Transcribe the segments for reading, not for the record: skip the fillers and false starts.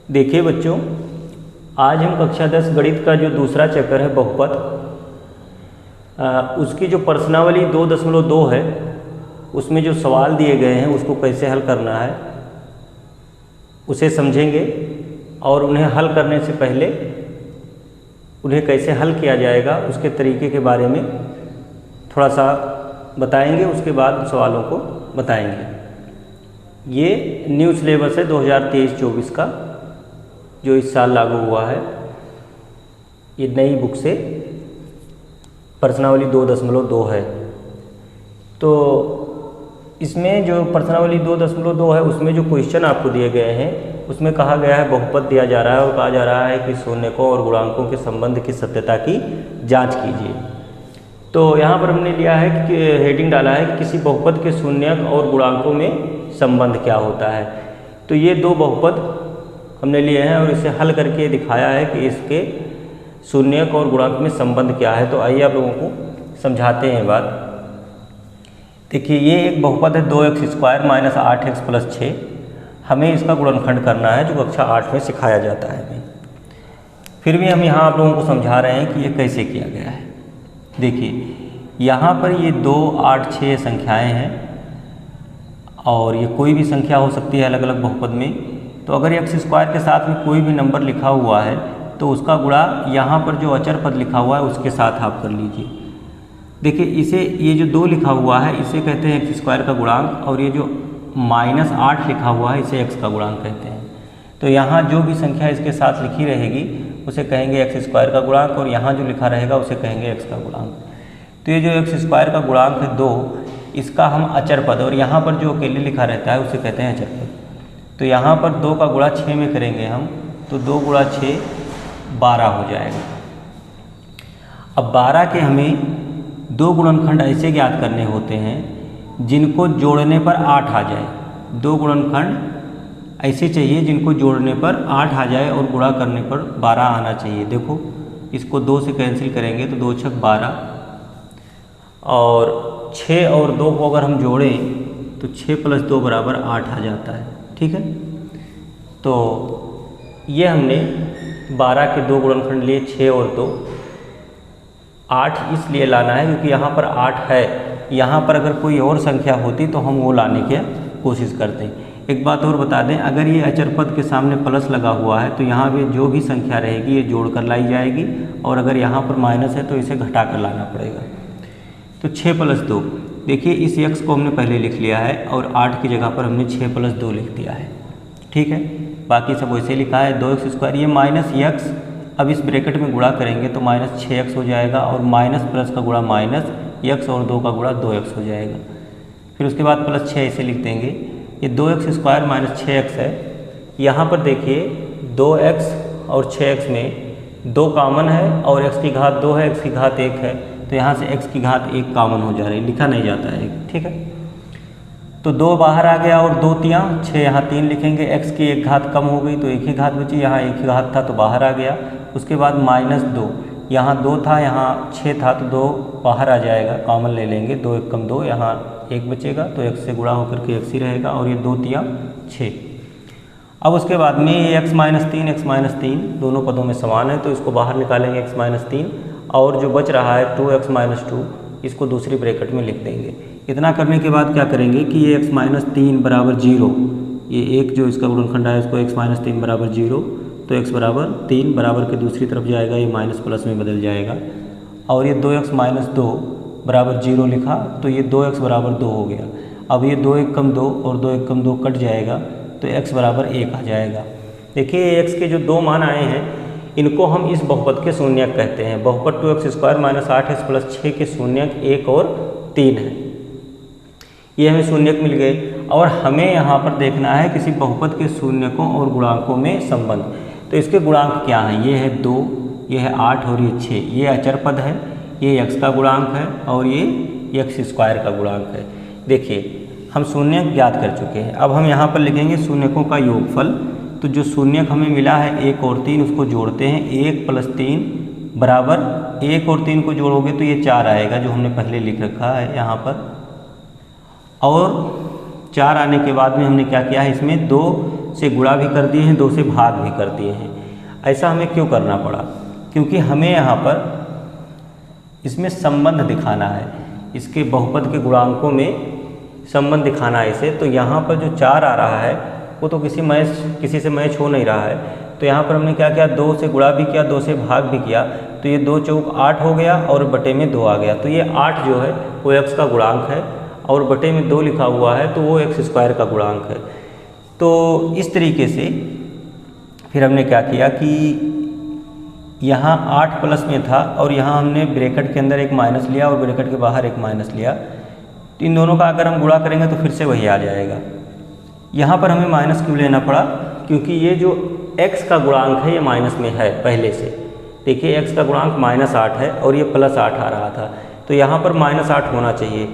देखिए बच्चों, आज हम कक्षा 10 गणित का जो दूसरा चैप्टर है बहुपद, उसकी जो प्रश्नावली 2.2 है उसमें जो सवाल दिए गए हैं उसको कैसे हल करना है उसे समझेंगे और उन्हें हल करने से पहले उन्हें कैसे हल किया जाएगा उसके तरीके के बारे में थोड़ा सा बताएंगे। उसके बाद सवालों को बताएंगे। ये न्यू सिलेबस है 2023-24 का जो इस साल लागू हुआ है। ये नई बुक से प्रश्नावली 2.2 है। तो इसमें जो प्रश्नावली 2.2 है उसमें जो क्वेश्चन आपको दिए गए हैं उसमें कहा गया है बहुपद दिया जा रहा है और कहा जा रहा है कि शून्यकों और गुणांकों के संबंध की सत्यता की जांच कीजिए। तो यहाँ पर हमने लिया है कि हेडिंग डाला है कि किसी बहुपद के शून्यक और गुणांकों में संबंध क्या होता है। तो ये दो बहुपद हमने लिए हैं और इसे हल करके दिखाया है कि इसके शून्यक और गुणांक में संबंध क्या है। तो आइए आप लोगों को समझाते हैं बात। देखिए, ये एक बहुपद है 2x² - 8x + 6। हमें इसका गुणनखंड करना है जो कक्षा 8 में सिखाया जाता है। फिर भी हम यहाँ आप लोगों को समझा रहे हैं कि ये कैसे किया गया है। देखिए, यहाँ पर ये 2, 8, 6 संख्याएँ हैं और ये कोई भी संख्या हो सकती है अलग अलग बहुपद में। तो अगर x² के साथ में कोई भी नंबर लिखा हुआ है तो उसका गुणा यहाँ पर जो अचर पद लिखा हुआ है उसके साथ आप कर लीजिए। देखिए, इसे ये जो 2 लिखा हुआ है इसे कहते हैं x² का गुणांक और ये जो -8 लिखा हुआ है इसे x का गुणांक कहते हैं। तो यहाँ जो भी संख्या इसके साथ लिखी रहेगी उसे कहेंगे x² का गुणांक और यहाँ जो लिखा रहेगा उसे कहेंगे x का गुणांक। तो ये जो x² का गुणांक है 2, इसका हम अचर पद और यहाँ पर जो अकेले लिखा रहता है उसे कहते हैं अचर पद। तो यहाँ पर 2 का गुणा 6 में करेंगे हम तो 2 × 6 12 हो जाएगा। अब 12 के हमें 2 गुणनखंड ऐसे ज्ञात करने होते हैं जिनको जोड़ने पर 8 आ जाए। 2 गुणनखंड ऐसे चाहिए जिनको जोड़ने पर 8 आ जाए और गुणा करने पर 12 आना चाहिए। देखो, इसको 2 से कैंसिल करेंगे तो 2 × 6 12 और 6 और 2 को अगर हम जोड़ें तो 6 + 2 = 8 आ जाता है। ठीक है, तो ये हमने 12 के 2 गुणनखंड लिए 6 और 2। 8 इसलिए लाना है क्योंकि यहाँ पर 8 है। यहाँ पर अगर कोई और संख्या होती तो हम वो लाने की कोशिश करते हैं। एक बात और बता दें, अगर ये अचर पद के सामने प्लस लगा हुआ है तो यहाँ पे जो भी संख्या रहेगी ये जोड़ कर लाई जाएगी और अगर यहाँ पर माइनस है तो इसे घटा कर लाना पड़ेगा। तो 6 + 2, देखिए इस x को हमने पहले लिख लिया है और 8 की जगह पर हमने 6 + 2 लिख दिया है। ठीक है, बाकी सब वैसे लिखा है। 2x², ये -x, अब इस ब्रैकेट में गुणा करेंगे तो -6x हो जाएगा और माइनस प्लस का गुणा -x और 2 का गुणा 2x हो जाएगा। फिर उसके बाद +6 ऐसे लिख देंगे। ये 2x² - 6x है। यहाँ पर देखिए 2x और 6x में 2 कॉमन है और x की घात 2 है, x की घात 1 है। तो यहाँ से x की घात 1 कॉमन हो जा रही है, लिखा नहीं जाता है। ठीक है, तो 2 बाहर आ गया और 2 × 3 6, यहाँ 3 लिखेंगे। x की 1 घात कम हो गई तो 1 ही घात बची, यहाँ 1 ही घात था तो बाहर आ गया। उसके बाद -2, यहाँ 2 था यहाँ 6 था तो 2 बाहर आ जाएगा, कॉमन ले लेंगे। 2 × 1 = 2, यहाँ 1 बचेगा तो x से गुणा होकर के x ही रहेगा और ये 2 × 3 = 6। अब उसके बाद में ये x - 3 दोनों पदों में समान है तो इसको बाहर निकालेंगे x - 3 और जो बच रहा है 2x - 2 इसको दूसरी ब्रैकेट में लिख देंगे। इतना करने के बाद क्या करेंगे कि ये x - 3 = 0, ये एक जो इसका गुणनखंड है इसको x - 3 = 0 तो x = 3 बराबर के दूसरी तरफ जाएगा, ये माइनस प्लस में बदल जाएगा। और ये 2x - 2 = 0 लिखा तो ये 2x = 2 हो गया। अब ये 2 × 1 = 2 और 2 × 1 = 2 कट जाएगा तो x = 1 आ जाएगा। देखिए, x के जो 2 मान आए हैं इनको हम इस बहुपद के शून्यक कहते हैं। बहुपद 2x² - 8x + 6 के शून्यक 1 और 3 है। ये हमें शून्यक मिल गए और हमें यहाँ पर देखना है किसी बहुपद के शून्यकों और गुणांकों में संबंध। तो इसके गुणांक क्या हैं? ये है 2, ये है 8 और ये 6। ये अचर पद है, ये x का गुणांक है और ये x² का गुणांक है। देखिए, हम शून्यक ज्ञात कर चुके हैं। अब हम यहाँ पर लिखेंगे शून्यकों का योगफल। तो जो शून्यक हमें मिला है 1 और 3 उसको जोड़ते हैं। 1 + 3 = 1 और 3 को जोड़ोगे तो ये 4 आएगा जो हमने पहले लिख रखा है यहाँ पर। और 4 आने के बाद में हमने क्या किया है, इसमें 2 से गुणा भी कर दिए हैं, 2 से भाग भी कर दिए हैं। ऐसा हमें क्यों करना पड़ा? क्योंकि हमें यहाँ पर इसमें संबंध दिखाना है, इसके बहुपद के गुणांकों में संबंध दिखाना है इसे। तो यहाँ पर जो 4 आ रहा है वो तो किसी से मैच हो नहीं रहा है, तो यहाँ पर हमने क्या किया, 2 से गुणा भी किया, 2 से भाग भी किया, तो ये 2 चौक 8 हो गया और बटे में 2 आ गया। तो ये 8 जो है वो x का गुणांक है और बटे में 2 लिखा हुआ है तो वो x स्क्वायर का गुणांक है। तो इस तरीके से फिर हमने क्या किया कि यहाँ 8 प्लस में था और यहाँ हमने ब्रैकेट के अंदर एक माइनस लिया और ब्रैकेट के बाहर एक माइनस लिया, तो इन दोनों का अगर हम गुणा करेंगे तो फिर से वही आ जाएगा। यहाँ पर हमें माइनस क्यों लेना पड़ा? क्योंकि ये जो x का गुणांक है ये माइनस में है पहले से। देखिए x का गुणांक -8 है और ये +8 आ रहा था, तो यहाँ पर -8 होना चाहिए।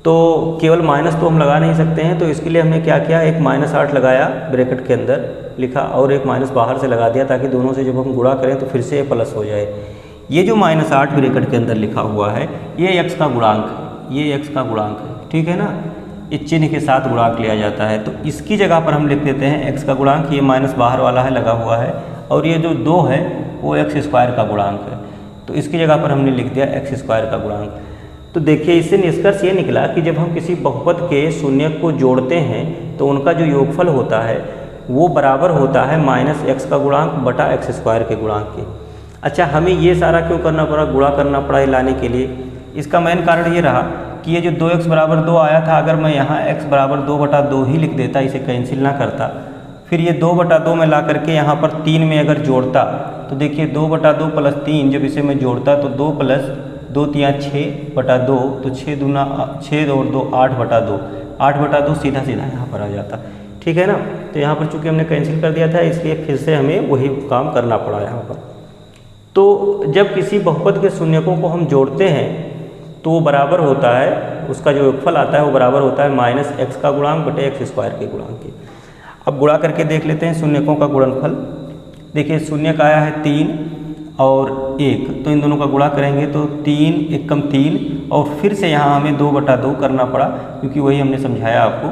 तो केवल माइनस तो हम लगा नहीं सकते हैं, तो इसके लिए हमने क्या किया, एक -8 लगाया ब्रैकेट के अंदर लिखा और एक माइनस बाहर से लगा दिया, ताकि दोनों से जब हम गुणा करें तो फिर से ये प्लस हो जाए। ये जो -8 ब्रैकेट के अंदर लिखा हुआ है ये x का गुणांक है, ये x का गुणांक है, ठीक है ना। ये चिन्ह के साथ गुणांक लिया जाता है, तो इसकी जगह पर हम लिख देते हैं x का गुणांक, ये माइनस बाहर वाला है लगा हुआ है, और ये जो 2 है वो x स्क्वायर का गुणांक है, तो इसकी जगह पर हमने लिख दिया x स्क्वायर का गुणांक। तो देखिए इससे निष्कर्ष ये निकला कि जब हम किसी बहुपद के शून्यक को जोड़ते हैं तो उनका जो योगफल होता है वो बराबर होता है -x का गुणांक बटा x स्क्वायर के गुणांक के। अच्छा, हमें ये सारा क्यों करना पड़ा, गुणा करना पड़ा लाने के लिए? इसका मेन कारण ये रहा कि ये जो 2x बराबर 2 आया था, अगर मैं यहाँ x बराबर 2/2 ही लिख देता, इसे कैंसिल ना करता, फिर ये 2/2 में ला करके यहाँ पर 3 में अगर जोड़ता, तो देखिए 2/2 + 3 जब इसे मैं जोड़ता तो 2 + 2 × 3 = 6/2, तो 6 दूना 6 और 2 8/2, 8/2 सीधा सीधा यहाँ पर आ जाता, ठीक है ना। तो यहाँ पर चूँकि हमने कैंसिल कर दिया था इसलिए फिर से हमें वही काम करना पड़ा यहाँ पर। तो जब किसी बहुपद के शून्यकों को हम जोड़ते हैं तो वो बराबर होता है, उसका जो योगफल आता है वो बराबर होता है -x का गुणांक बटे x स्क्वायर के गुणांक के। अब गुणा करके देख लेते हैं शून्यकों का गुणनफल। देखिए शून्यक आया है 3 और 1, तो इन दोनों का गुणा करेंगे तो 3 × 3, और फिर से यहाँ हमें 2/2 करना पड़ा, क्योंकि वही हमने समझाया आपको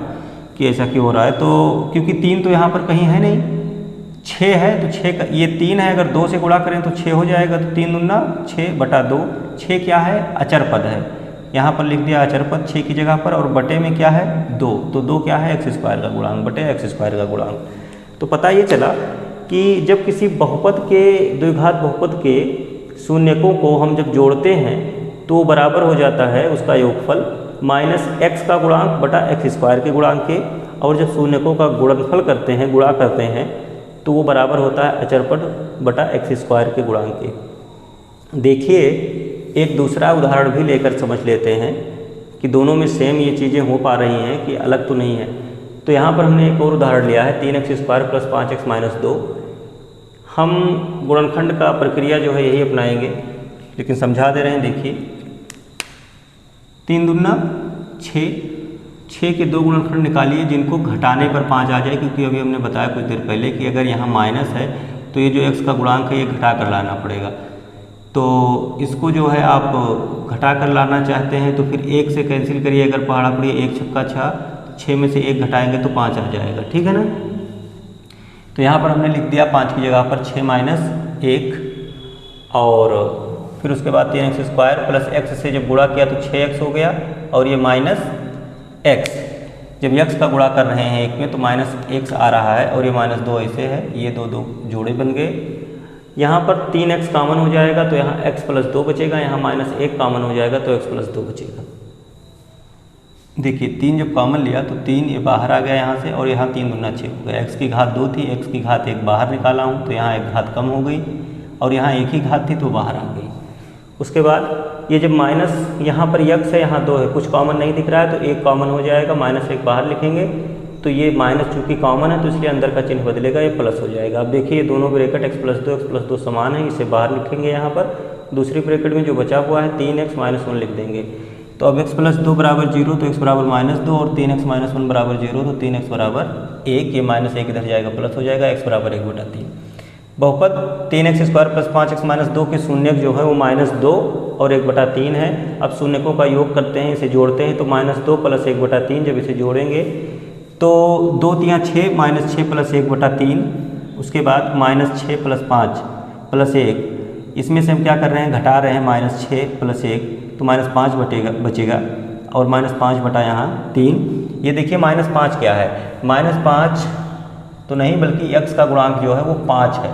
कि ऐसा क्यों हो रहा है। तो क्योंकि 3 तो यहाँ पर कहीं है नहीं, 6 है, तो 6 का ये 3 है, अगर 2 से गुणा करें तो 6 हो जाएगा, तो 3 दूना 6/2, 6 क्या है, अचर पद है, यहाँ पर लिख दिया अचर पद 6 की जगह पर, और बटे में क्या है 2, तो 2 क्या है x स्क्वायर का गुणांक बटे x स्क्वायर का गुणांक। तो पता ये चला कि जब किसी बहुपद के द्विघात बहुपद के शून्यकों को हम जब जोड़ते हैं तो बराबर हो जाता है उसका योगफल -x का गुणांक बटा x स्क्वायर के गुणांक के, और जब शून्यकों का गुणनफल करते हैं, गुणा करते हैं, तो वो बराबर होता है अचर पद बटा x स्क्वायर के गुणांक के। देखिए एक दूसरा उदाहरण भी लेकर समझ लेते हैं कि दोनों में सेम ये चीज़ें हो पा रही हैं कि अलग तो नहीं है। तो यहाँ पर हमने एक और उदाहरण लिया है 3x² + 5x - 2। हम गुणनखंड का प्रक्रिया जो है यही अपनाएंगे, लेकिन समझा दे रहे हैं। देखिए 3 दूना 6, 6 के 2 गुणनखंड निकालिए जिनको घटाने पर 5 आ जाए, क्योंकि अभी हमने बताया कुछ देर पहले कि अगर यहाँ माइनस है तो ये जो x का गुणांक है ये घटा कर लाना पड़ेगा। तो इसको जो है आप घटा कर लाना चाहते हैं तो फिर 1 से कैंसिल करिए, अगर पहाड़ा पड़ी 1 छक्का 6 में से 1 घटाएंगे तो 5 आ जाएगा, ठीक है ना। तो यहाँ पर हमने लिख दिया 5 की जगह पर 6 - 1, और फिर उसके बाद 3x² + x से जब गुणा किया तो 6x हो गया, और ये -x, जब x का गुणा कर रहे हैं एक में तो -x आ रहा है, और ये -2 ऐसे है, ये 2 जोड़े बन गए। यहाँ पर 3x कॉमन हो जाएगा तो यहाँ x + 2 बचेगा, यहाँ -1 कॉमन हो जाएगा तो x + 2 बचेगा। देखिए 3 जब कॉमन लिया तो 3 ये बाहर आ गया यहाँ से, और यहाँ 3 दूना 6 हो गया। x की घात 2 थी, x की घात 1 बाहर निकाला हूँ तो यहाँ 1 घात कम हो गई, और यहाँ 1 ही घात थी तो बाहर आ गई। उसके बाद ये जब माइनस यहाँ पर x है, यहाँ 2 है, कुछ कॉमन नहीं दिख रहा है तो 1 कॉमन हो जाएगा, -1 बाहर लिखेंगे तो ये माइनस चूँकि कॉमन है तो इसलिए अंदर का चिन्ह बदलेगा, ये प्लस हो जाएगा। अब देखिए दोनों ब्रैकेट x + 2 समान है, इसे बाहर लिखेंगे यहाँ पर। दूसरी ब्रैकेट में जो बचा हुआ है 3x - 1 लिख देंगे। तो अब x + 2 = 0 तो x = -2, और 3x - 1 = 0 तो 3x = 1, ये -1 इधर जाएगा प्लस हो जाएगा, x = 1/3। बहुपद 3x² + 5x - 2 के शून्यक जो है वो -2 और 1/3 है। अब शून्यकों का योग करते हैं, इसे जोड़ते हैं तो -2 + 1/3, जब इसे जोड़ेंगे तो 2 × 6 -6 + 1/3, उसके बाद -6 + 5 + 1, इसमें से हम क्या कर रहे हैं, घटा रहे हैं, -6 + 1 तो -5 बचेगा और -5 बटा यहाँ 3। ये देखिए -5 क्या है, -5 तो नहीं बल्कि x का गुणांक जो है वो 5 है।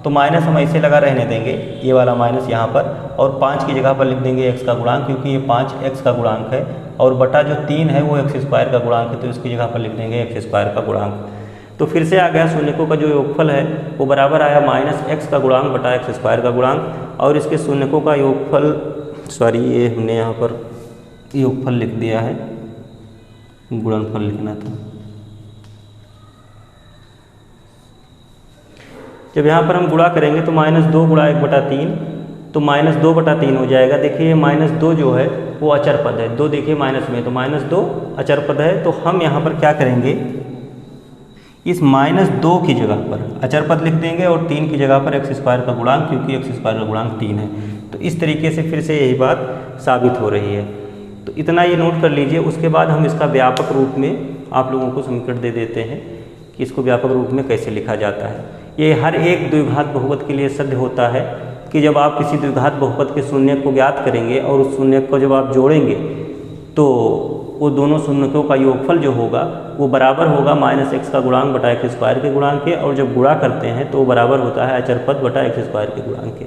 तो माइनस हम ऐसे लगा रहने देंगे, ये वाला माइनस यहाँ पर, और 5 की जगह पर लिख देंगे x का गुणांक, क्योंकि ये 5 x का गुणांक है और बटा जो 3 है वो x² का गुणांक है, तो इसकी जगह पर लिख देंगे x² का गुणांक। तो फिर से आ गया शून्यकों का जो योगफल है वो बराबर आया -x का गुणांक बटा x² का गुणांक, और इसके शून्यकों का योगफल, सॉरी ये हमने यहाँ पर योगफल लिख दिया है, गुणनफल लिखना था। जब यहाँ पर हम गुणा करेंगे तो -2 × 1/3 तो -2/3 हो जाएगा। देखिए -2 जो है वो अचर पद है, 2 देखिए माइनस में, तो -2 अचर पद है। तो हम यहाँ पर क्या करेंगे, इस -2 की जगह पर अचर पद लिख देंगे और 3 की जगह पर x² का गुणांक, क्योंकि x² का गुणांक 3 है। तो इस तरीके से फिर से यही बात साबित हो रही है। तो इतना ये नोट कर लीजिए। उसके बाद हम इसका व्यापक रूप में आप लोगों को समीकरण दे देते हैं कि इसको व्यापक रूप में कैसे लिखा जाता है। ये हर एक द्विघात बहुपद के लिए सिद्ध होता है कि जब आप किसी द्विघात बहुपद के शून्य को ज्ञात करेंगे और उस शून्य को जब आप जोड़ेंगे तो वो दोनों शून्यकों का योगफल जो होगा वो बराबर होगा -x का गुणांक बटा x² के गुणांक के, और जब गुणा करते हैं तो वो बराबर होता है अचर पद बटा x² के गुणांक के।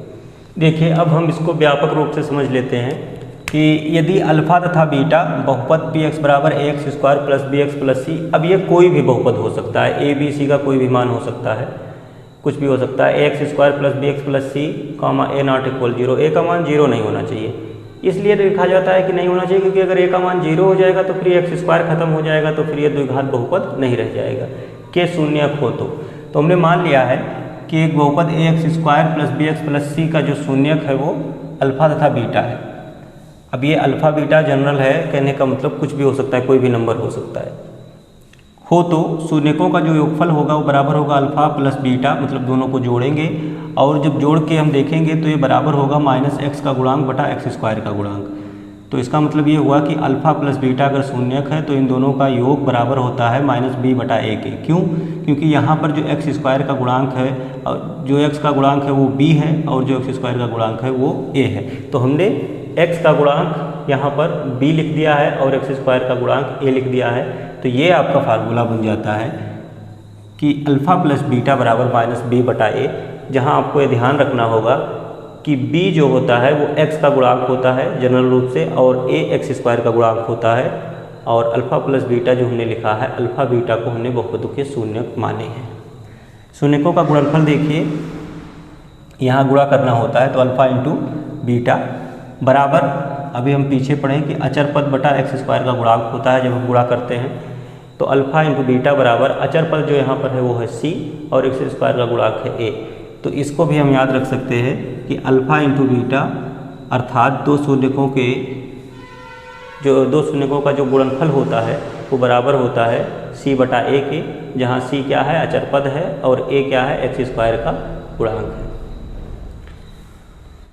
देखिए अब हम इसको व्यापक रूप से समझ लेते हैं कि यदि अल्फा तथा बीटा बहुपद px = ax² + bx + c, अब ये कोई भी बहुपद हो सकता है, a b c का कोई भी मान हो सकता है, कुछ भी हो सकता है, ax² + bx + c, a ≠ 0, a का मान 0 नहीं होना चाहिए। इसलिए लिखा जाता है कि नहीं होना चाहिए क्योंकि अगर a का मान 0 हो जाएगा तो फिर x² खत्म हो जाएगा, तो फिर ये द्विघात बहुपद नहीं रह जाएगा के शून्यक हो। तो हमने मान लिया है कि एक बहुपद ax² + bx + c का जो शून्यक है वो अल्फा तथा बीटा है। अब ये अल्फा बीटा जनरल है, कहने का मतलब कुछ भी हो सकता है, कोई भी नंबर हो सकता है। हो तो शून्यकों का जो योगफल होगा वो बराबर होगा अल्फा + बीटा, मतलब दोनों को जोड़ेंगे और जब जोड़ के हम देखेंगे तो ये बराबर होगा -x का गुणांक बटा x² का गुणांक। तो इसका मतलब ये हुआ कि अल्फा + बीटा अगर शून्यक है तो इन दोनों का योग बराबर होता है -b/a के। क्यों? क्योंकि यहाँ पर जो x² का गुणांक है, जो x का गुणांक है वो b है और जो x² का गुणांक है वो a है। तो हमने x का गुणांक यहाँ पर b लिख दिया है और x² का गुणांक a लिख दिया है। तो ये आपका फार्मूला बन जाता है कि अल्फा + बीटा बराबर -b/a, जहाँ आपको ये ध्यान रखना होगा कि b जो होता है वो x का गुणांक होता है जनरल रूप से, और a x² का गुणांक होता है, और अल्फा + बीटा जो हमने लिखा है, अल्फा बीटा को हमने बहुपदों के शून्यक माने हैं। शून्यकों का गुणनफल देखिए, यहाँ गुणा करना होता है तो अल्फा × बीटा बराबर, अभी हम पीछे पढ़ें कि अचर पद बटा x² का गुणांक होता है जब हम गुणा करते हैं, तो अल्फा × बीटा बराबर अचर पद जो यहाँ पर है वो है c और x² का गुणांक है a। तो इसको भी हम याद रख सकते हैं कि अल्फा × बीटा अर्थात दो शून्यकों का जो गुणनफल होता है वो बराबर होता है c/a के, जहाँ c क्या है, अचर पद है, और a क्या है, x² का गुणांक है।